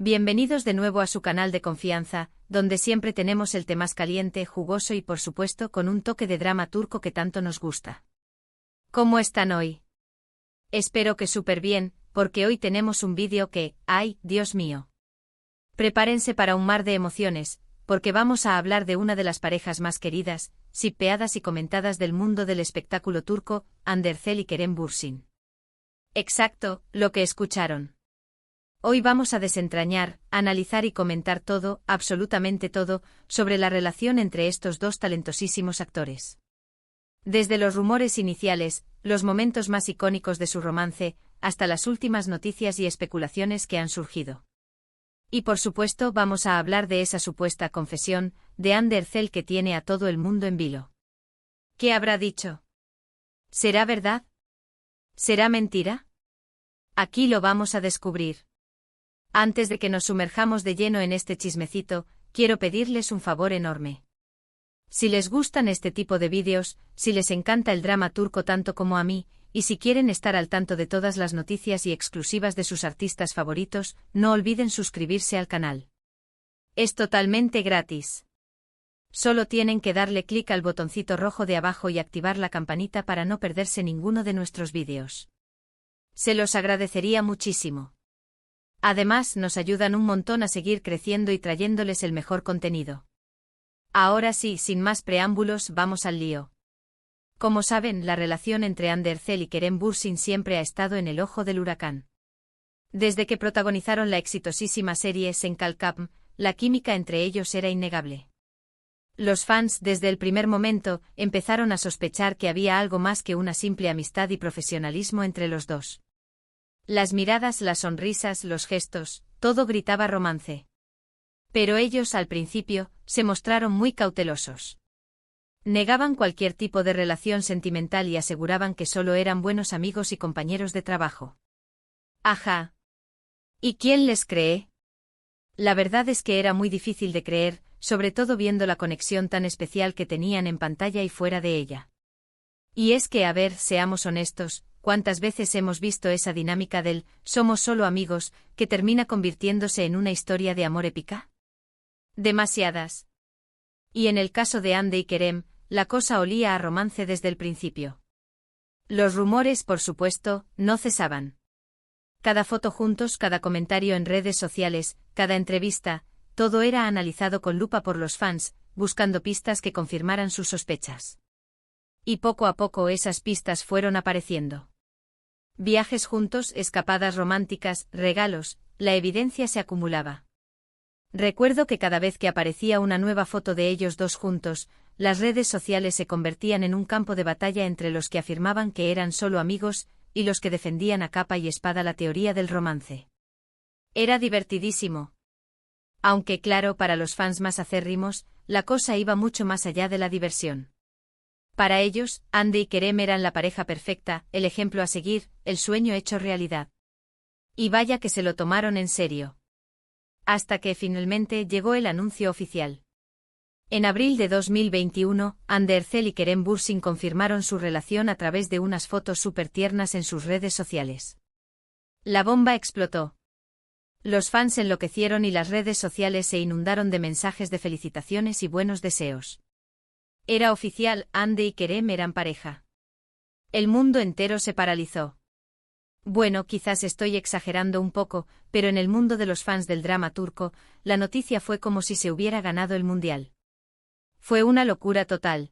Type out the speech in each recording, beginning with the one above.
Bienvenidos de nuevo a su canal de confianza, donde siempre tenemos el té más caliente, jugoso y por supuesto con un toque de drama turco que tanto nos gusta. ¿Cómo están hoy? Espero que súper bien, porque hoy tenemos un vídeo que, ¡ay, Dios mío! Prepárense para un mar de emociones, porque vamos a hablar de una de las parejas más queridas, shippeadas y comentadas del mundo del espectáculo turco, Hande Erçel y Kerem Bürsin. Exacto, lo que escucharon. Hoy vamos a desentrañar, analizar y comentar todo, absolutamente todo, sobre la relación entre estos dos talentosísimos actores. Desde los rumores iniciales, los momentos más icónicos de su romance, hasta las últimas noticias y especulaciones que han surgido. Y por supuesto vamos a hablar de esa supuesta confesión de Hande Erçel que tiene a todo el mundo en vilo. ¿Qué habrá dicho? ¿Será verdad? ¿Será mentira? Aquí lo vamos a descubrir. Antes de que nos sumerjamos de lleno en este chismecito, quiero pedirles un favor enorme. Si les gustan este tipo de vídeos, si les encanta el drama turco tanto como a mí, y si quieren estar al tanto de todas las noticias y exclusivas de sus artistas favoritos, no olviden suscribirse al canal. Es totalmente gratis. Solo tienen que darle clic al botoncito rojo de abajo y activar la campanita para no perderse ninguno de nuestros vídeos. Se los agradecería muchísimo. Además, nos ayudan un montón a seguir creciendo y trayéndoles el mejor contenido. Ahora sí, sin más preámbulos, vamos al lío. Como saben, la relación entre Hande Erçel y Kerem Bürsin siempre ha estado en el ojo del huracán. Desde que protagonizaron la exitosísima serie Senkalkam, la química entre ellos era innegable. Los fans, desde el primer momento, empezaron a sospechar que había algo más que una simple amistad y profesionalismo entre los dos. Las miradas, las sonrisas, los gestos, todo gritaba romance. Pero ellos, al principio, se mostraron muy cautelosos. Negaban cualquier tipo de relación sentimental y aseguraban que solo eran buenos amigos y compañeros de trabajo. Ajá. ¿Y quién les cree? La verdad es que era muy difícil de creer, sobre todo viendo la conexión tan especial que tenían en pantalla y fuera de ella. Y es que, a ver, seamos honestos, ¿cuántas veces hemos visto esa dinámica del «somos solo amigos» que termina convirtiéndose en una historia de amor épica? Demasiadas. Y en el caso de Hande y Kerem, la cosa olía a romance desde el principio. Los rumores, por supuesto, no cesaban. Cada foto juntos, cada comentario en redes sociales, cada entrevista, todo era analizado con lupa por los fans, buscando pistas que confirmaran sus sospechas. Y poco a poco esas pistas fueron apareciendo. Viajes juntos, escapadas románticas, regalos, la evidencia se acumulaba. Recuerdo que cada vez que aparecía una nueva foto de ellos dos juntos, las redes sociales se convertían en un campo de batalla entre los que afirmaban que eran solo amigos y los que defendían a capa y espada la teoría del romance. Era divertidísimo. Aunque claro, para los fans más acérrimos, la cosa iba mucho más allá de la diversión. Para ellos, Hande y Kerem eran la pareja perfecta, el ejemplo a seguir, el sueño hecho realidad. Y vaya que se lo tomaron en serio. Hasta que finalmente llegó el anuncio oficial. En abril de 2021, Hande Erçel y Kerem Bürsin confirmaron su relación a través de unas fotos súper tiernas en sus redes sociales. La bomba explotó. Los fans enloquecieron y las redes sociales se inundaron de mensajes de felicitaciones y buenos deseos. Era oficial, Hande y Kerem eran pareja. El mundo entero se paralizó. Bueno, quizás estoy exagerando un poco, pero en el mundo de los fans del drama turco, la noticia fue como si se hubiera ganado el mundial. Fue una locura total.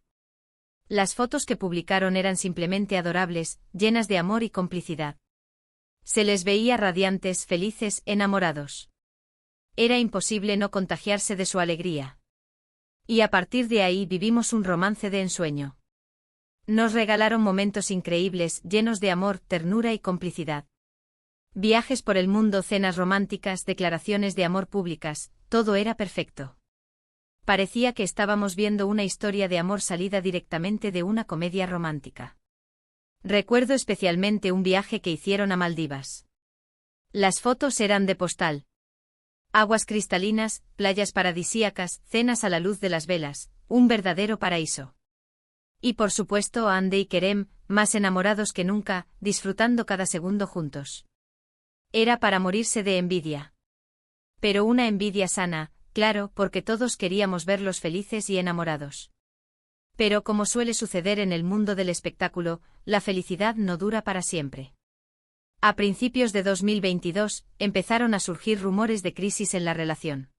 Las fotos que publicaron eran simplemente adorables, llenas de amor y complicidad. Se les veía radiantes, felices, enamorados. Era imposible no contagiarse de su alegría. Y a partir de ahí vivimos un romance de ensueño. Nos regalaron momentos increíbles, llenos de amor, ternura y complicidad. Viajes por el mundo, cenas románticas, declaraciones de amor públicas, todo era perfecto. Parecía que estábamos viendo una historia de amor salida directamente de una comedia romántica. Recuerdo especialmente un viaje que hicieron a Maldivas. Las fotos eran de postal. Aguas cristalinas, playas paradisíacas, cenas a la luz de las velas, un verdadero paraíso. Y por supuesto Hande y Kerem, más enamorados que nunca, disfrutando cada segundo juntos. Era para morirse de envidia. Pero una envidia sana, claro, porque todos queríamos verlos felices y enamorados. Pero como suele suceder en el mundo del espectáculo, la felicidad no dura para siempre. A principios de 2022, empezaron a surgir rumores de crisis en la relación.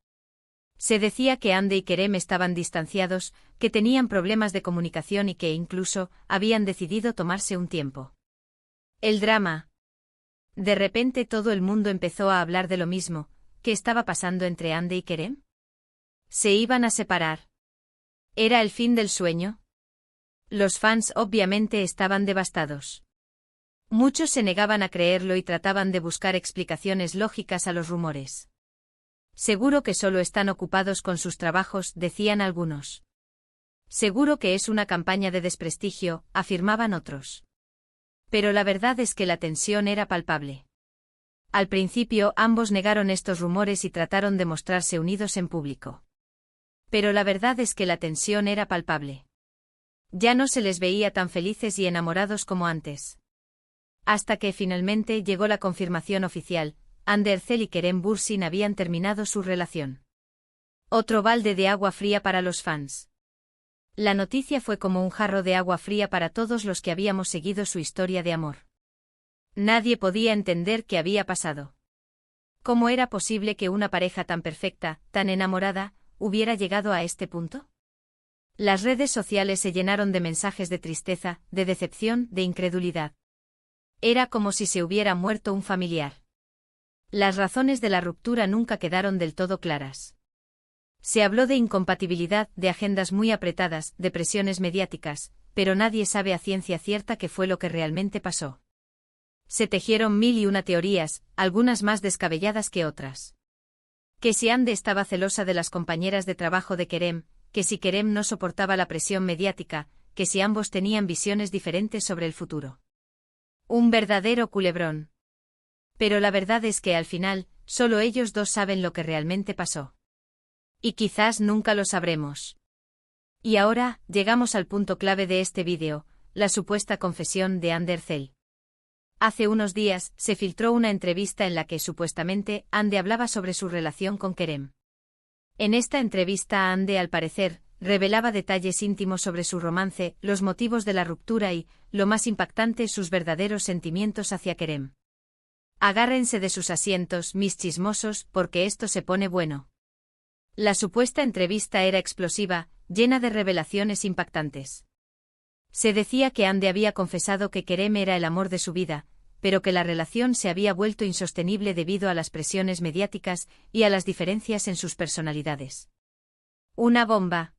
Se decía que Ande y Kerem estaban distanciados, que tenían problemas de comunicación y que incluso habían decidido tomarse un tiempo. El drama. De repente todo el mundo empezó a hablar de lo mismo. ¿Qué estaba pasando entre Ande y Kerem? ¿Se iban a separar? ¿Era el fin del sueño? Los fans obviamente estaban devastados. Muchos se negaban a creerlo y trataban de buscar explicaciones lógicas a los rumores. Seguro que solo están ocupados con sus trabajos, decían algunos. Seguro que es una campaña de desprestigio, afirmaban otros. Pero la verdad es que la tensión era palpable. Al principio ambos negaron estos rumores y trataron de mostrarse unidos en público. Pero la verdad es que la tensión era palpable. Ya no se les veía tan felices y enamorados como antes. Hasta que finalmente llegó la confirmación oficial, Hande Erçel y Kerem Bürsin habían terminado su relación. Otro balde de agua fría para los fans. La noticia fue como un jarro de agua fría para todos los que habíamos seguido su historia de amor. Nadie podía entender qué había pasado. ¿Cómo era posible que una pareja tan perfecta, tan enamorada, hubiera llegado a este punto? Las redes sociales se llenaron de mensajes de tristeza, de decepción, de incredulidad. Era como si se hubiera muerto un familiar. Las razones de la ruptura nunca quedaron del todo claras. Se habló de incompatibilidad, de agendas muy apretadas, de presiones mediáticas, pero nadie sabe a ciencia cierta qué fue lo que realmente pasó. Se tejieron mil y una teorías, algunas más descabelladas que otras. Que si Hande estaba celosa de las compañeras de trabajo de Kerem, que si Kerem no soportaba la presión mediática, que si ambos tenían visiones diferentes sobre el futuro. Un verdadero culebrón. Pero la verdad es que al final, solo ellos dos saben lo que realmente pasó. Y quizás nunca lo sabremos. Y ahora, llegamos al punto clave de este vídeo, la supuesta confesión de Hande Erçel. Hace unos días, se filtró una entrevista en la que supuestamente Hande hablaba sobre su relación con Kerem. En esta entrevista Hande, al parecer, revelaba detalles íntimos sobre su romance, los motivos de la ruptura y, lo más impactante, sus verdaderos sentimientos hacia Kerem. Agárrense de sus asientos, mis chismosos, porque esto se pone bueno. La supuesta entrevista era explosiva, llena de revelaciones impactantes. Se decía que Hande había confesado que Kerem era el amor de su vida, pero que la relación se había vuelto insostenible debido a las presiones mediáticas y a las diferencias en sus personalidades. Una bomba.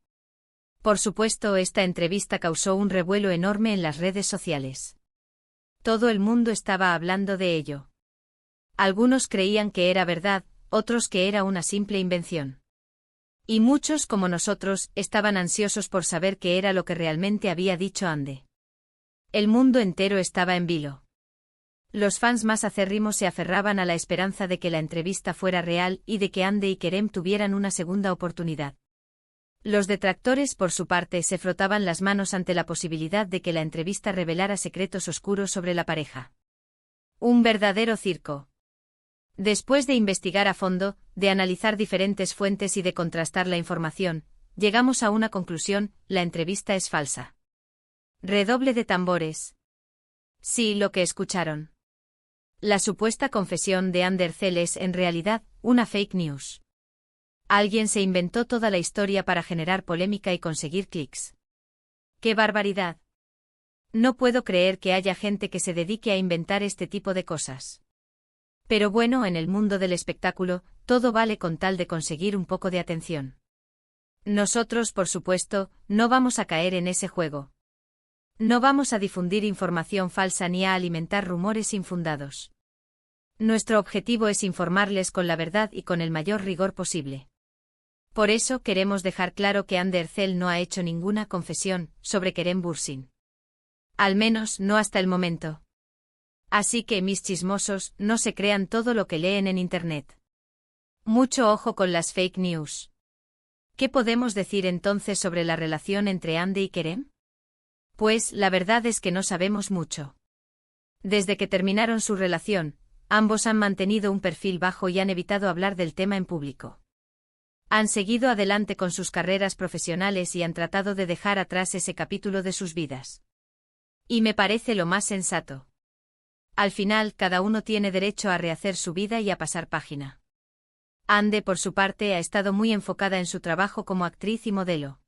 Por supuesto, esta entrevista causó un revuelo enorme en las redes sociales. Todo el mundo estaba hablando de ello. Algunos creían que era verdad, otros que era una simple invención. Y muchos, como nosotros, estaban ansiosos por saber qué era lo que realmente había dicho Hande. El mundo entero estaba en vilo. Los fans más acérrimos se aferraban a la esperanza de que la entrevista fuera real y de que Hande y Kerem tuvieran una segunda oportunidad. Los detractores, por su parte, se frotaban las manos ante la posibilidad de que la entrevista revelara secretos oscuros sobre la pareja. Un verdadero circo. Después de investigar a fondo, de analizar diferentes fuentes y de contrastar la información, llegamos a una conclusión: la entrevista es falsa. Redoble de tambores. Sí, lo que escucharon. La supuesta confesión de Hande Erçel es, en realidad, una fake news. Alguien se inventó toda la historia para generar polémica y conseguir clics. ¡Qué barbaridad! No puedo creer que haya gente que se dedique a inventar este tipo de cosas. Pero bueno, en el mundo del espectáculo, todo vale con tal de conseguir un poco de atención. Nosotros, por supuesto, no vamos a caer en ese juego. No vamos a difundir información falsa ni a alimentar rumores infundados. Nuestro objetivo es informarles con la verdad y con el mayor rigor posible. Por eso queremos dejar claro que Hande Erçel no ha hecho ninguna confesión sobre Kerem Bürsin. Al menos no hasta el momento. Así que, mis chismosos, no se crean todo lo que leen en Internet. Mucho ojo con las fake news. ¿Qué podemos decir entonces sobre la relación entre Hande y Kerem? Pues, la verdad es que no sabemos mucho. Desde que terminaron su relación, Ambos han mantenido un perfil bajo y han evitado hablar del tema en público. Han seguido adelante con sus carreras profesionales y han tratado de dejar atrás ese capítulo de sus vidas. Y me parece lo más sensato. Al final, cada uno tiene derecho a rehacer su vida y a pasar página. Ande, por su parte, ha estado muy enfocada en su trabajo como actriz y modelo.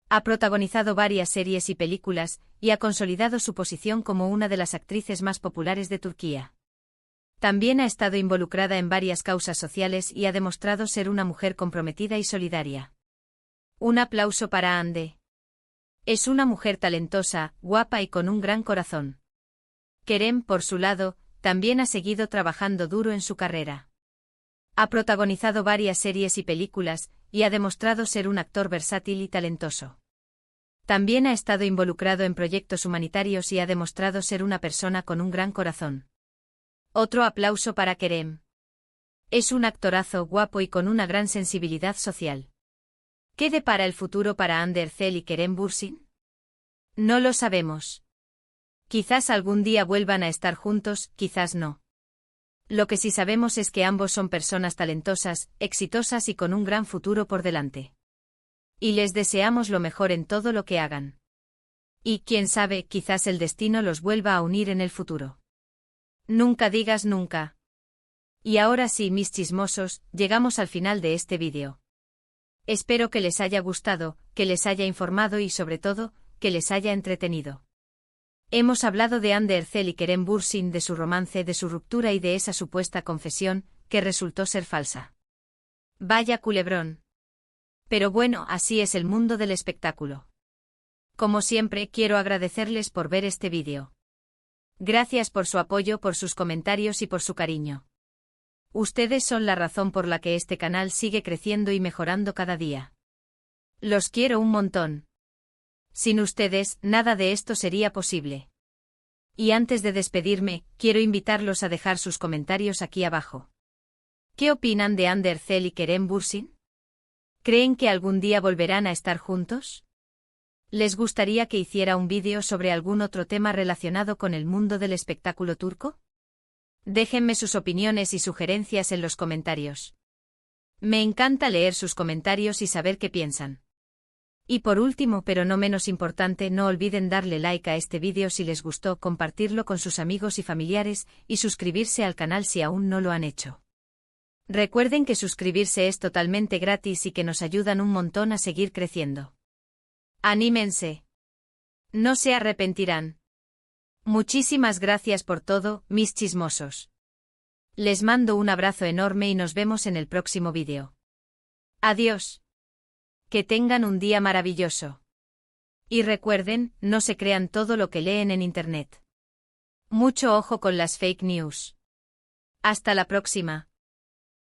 Ha protagonizado varias series y películas, y ha consolidado su posición como una de las actrices más populares de Turquía. También ha estado involucrada en varias causas sociales y ha demostrado ser una mujer comprometida y solidaria. Un aplauso para Hande. Es una mujer talentosa, guapa y con un gran corazón. Kerem, por su lado, también ha seguido trabajando duro en su carrera. Ha protagonizado varias series y películas, y ha demostrado ser un actor versátil y talentoso. También ha estado involucrado en proyectos humanitarios y ha demostrado ser una persona con un gran corazón. Otro aplauso para Kerem. Es un actorazo guapo y con una gran sensibilidad social. ¿Qué depara el futuro para Hande Erçel y Kerem Bürsin? No lo sabemos. Quizás algún día vuelvan a estar juntos, quizás no. Lo que sí sabemos es que ambos son personas talentosas, exitosas y con un gran futuro por delante. Y les deseamos lo mejor en todo lo que hagan. Y, quién sabe, quizás el destino los vuelva a unir en el futuro. Nunca digas nunca. Y ahora sí, mis chismosos, llegamos al final de este vídeo. Espero que les haya gustado, que les haya informado y sobre todo, que les haya entretenido. Hemos hablado de Hande Erçel y Kerem Bürsin, de su romance, de su ruptura y de esa supuesta confesión, que resultó ser falsa. Vaya culebrón. Pero bueno, así es el mundo del espectáculo. Como siempre, quiero agradecerles por ver este vídeo. Gracias por su apoyo, por sus comentarios y por su cariño. Ustedes son la razón por la que este canal sigue creciendo y mejorando cada día. Los quiero un montón. Sin ustedes, nada de esto sería posible. Y antes de despedirme, quiero invitarlos a dejar sus comentarios aquí abajo. ¿Qué opinan de Hande Erçel y Kerem Bürsin? ¿Creen que algún día volverán a estar juntos? ¿Les gustaría que hiciera un vídeo sobre algún otro tema relacionado con el mundo del espectáculo turco? Déjenme sus opiniones y sugerencias en los comentarios. Me encanta leer sus comentarios y saber qué piensan. Y por último, pero no menos importante, no olviden darle like a este vídeo si les gustó, compartirlo con sus amigos y familiares, y suscribirse al canal si aún no lo han hecho. Recuerden que suscribirse es totalmente gratis y que nos ayudan un montón a seguir creciendo. ¡Anímense! No se arrepentirán. Muchísimas gracias por todo, mis chismosos. Les mando un abrazo enorme y nos vemos en el próximo vídeo. Adiós. Que tengan un día maravilloso. Y recuerden, no se crean todo lo que leen en Internet. Mucho ojo con las fake news. Hasta la próxima.